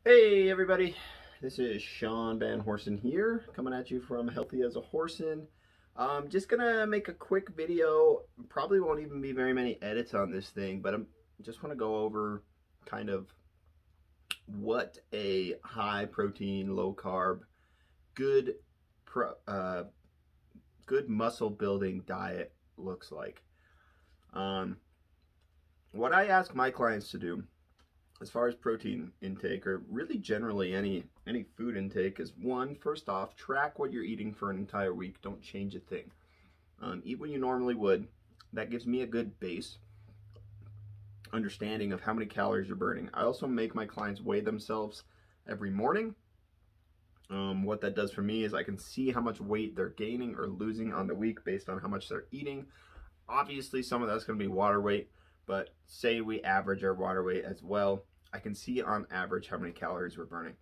Hey everybody, this is Sean Van Horsen here, coming at you from Healthy as a Horsen. Just gonna make a quick video. Probably won't even be very many edits on this thing, but I just want to go over kind of what a high protein, low carb, good muscle building diet looks like. What I ask my clients to do as far as protein intake, or really generally any food intake, is one, first off, track what you're eating for an entire week. Don't change a thing. Eat what you normally would. That gives me a good base understanding of how many calories you're burning. I also make my clients weigh themselves every morning. What that does for me is I can see how much weight they're gaining or losing on the week based on how much they're eating. Obviously, some of that's going to be water weight, but say we average our water weight as well, I can see on average how many calories we're burning.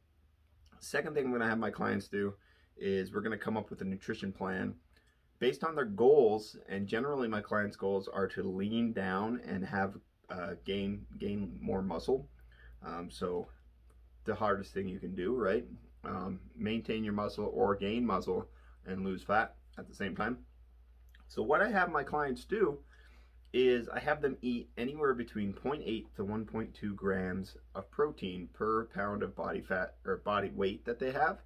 Second thing I'm going to have my clients do is we're going to come up with a nutrition plan based on their goals, and generally my clients' goals are to lean down and have gain more muscle. So the hardest thing you can do, right? Maintain your muscle or gain muscle and lose fat at the same time. So what I have my clients do is I have them eat anywhere between 0.8 to 1.2 grams of protein per pound of body fat or body weight that they have.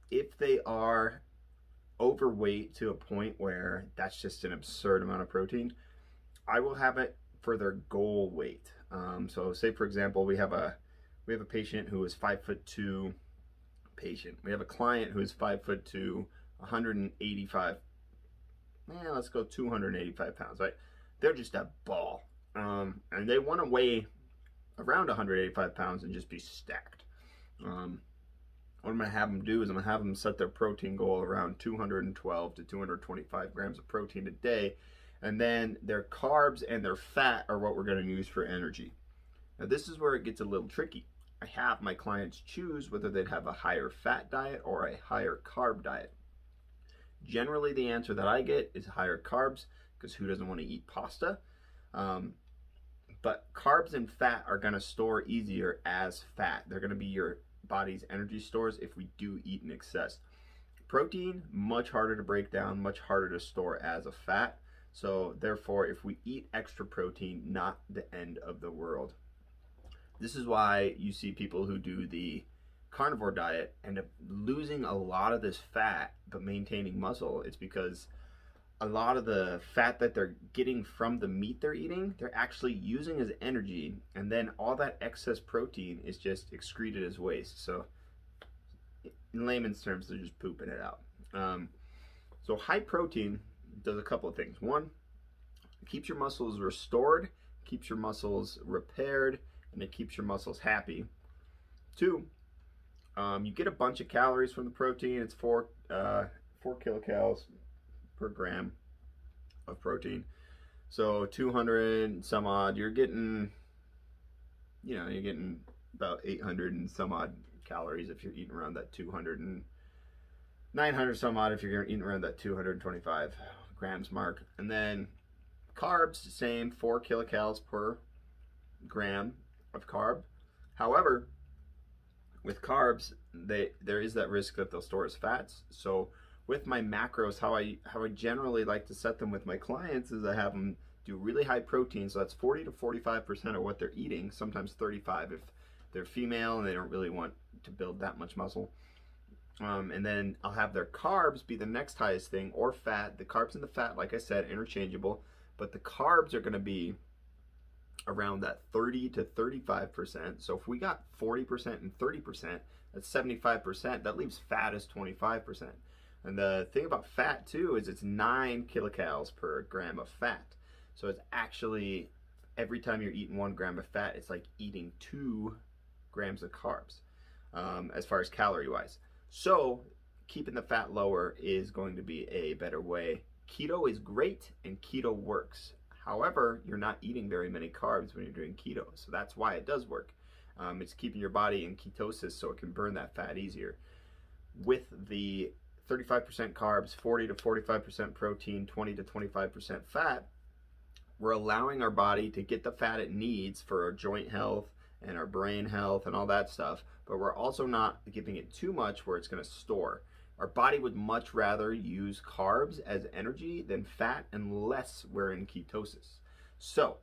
If they are overweight to a point where that's just an absurd amount of protein, I will have it for their goal weight. So say for example, we have a patient who is 5'2". We have a client who is 5'2", 185. Let's go 285 pounds, right? They're just a ball, and they want to weigh around 185 pounds and just be stacked. What I'm going to have them do is I'm going to have them set their protein goal around 212 to 225 grams of protein a day, and then their carbs and their fat are what we're going to use for energy. Now this is where it gets a little tricky. I have my clients choose whether they'd have a higher fat diet or a higher carb diet. Generally, the answer that I get is higher carbs, because who doesn't want to eat pasta? But carbs and fat are going to store easier as fat. They're going to be your body's energy stores if we do eat in excess. Protein, much harder to break down, much harder to store as a fat. So therefore, if we eat extra protein, not the end of the world. This is why you see people who do the carnivore diet end up losing a lot of this fat but maintaining muscle. It's because a lot of the fat that they're getting from the meat they're eating, they're actually using as energy, and then all that excess protein is just excreted as waste. So in layman's terms, they're just pooping it out. So high protein does a couple of things. One, it keeps your muscles restored, keeps your muscles repaired, and it keeps your muscles happy. Two, you get a bunch of calories from the protein. It's 4 kilocalories per gram of protein. So 200 some odd, you're getting about 800 and some odd calories if you're eating around that 200, and 900 some odd if you're eating around that 225 grams mark. And then carbs, same, 4 kilocalories per gram of carb. However, with carbs, there is that risk that they'll store as fats. So with my macros, how I generally like to set them with my clients is I have them do really high protein. So that's 40 to 45% of what they're eating, sometimes 35 if they're female and they don't really want to build that much muscle. And then I'll have their carbs be the next highest thing, or fat. The carbs and the fat, like I said, interchangeable, but the carbs are going to be around that 30 to 35%. So if we got 40% and 30%, that's 75%. That leaves fat as 25%. And the thing about fat too is it's 9 kilocalories per gram of fat. So it's actually, every time you're eating 1 gram of fat, it's like eating 2 grams of carbs, as far as calorie wise. So keeping the fat lower is going to be a better way. Keto is great and keto works. However, you're not eating very many carbs when you're doing keto. So that's why it does work. It's keeping your body in ketosis so it can burn that fat easier. With the 35% carbs, 40 to 45% protein, 20 to 25% fat, we're allowing our body to get the fat it needs for our joint health and our brain health and all that stuff, but we're also not giving it too much where it's going to store. Our body would much rather use carbs as energy than fat unless we're in ketosis. So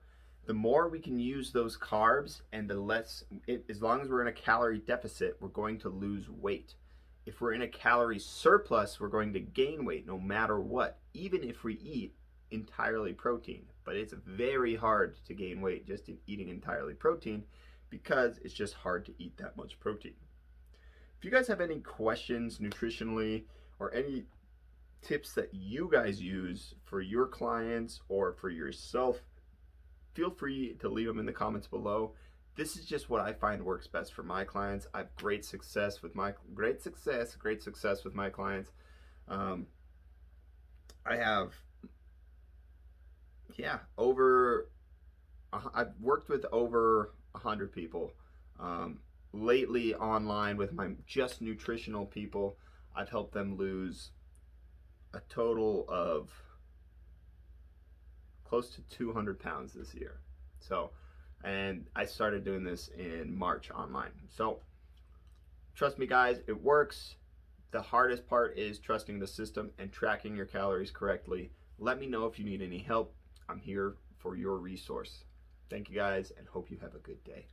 the more we can use those carbs and the less, as long as we're in a calorie deficit, we're going to lose weight. If we're in a calorie surplus, we're going to gain weight no matter what, even if we eat entirely protein. But it's very hard to gain weight just in eating entirely protein because it's just hard to eat that much protein. If you guys have any questions nutritionally or any tips that you guys use for your clients or for yourself, feel free to leave them in the comments below. This is just what I find works best for my clients. I have great success with my clients. I have, I've worked with over 100 people. Lately online with my just nutritional people, I've helped them lose a total of close to 200 pounds this year. So, and I started doing this in March online. So trust me guys, it works. The hardest part is trusting the system and tracking your calories correctly. Let me know if you need any help. I'm here for your resource. Thank you guys and hope you have a good day.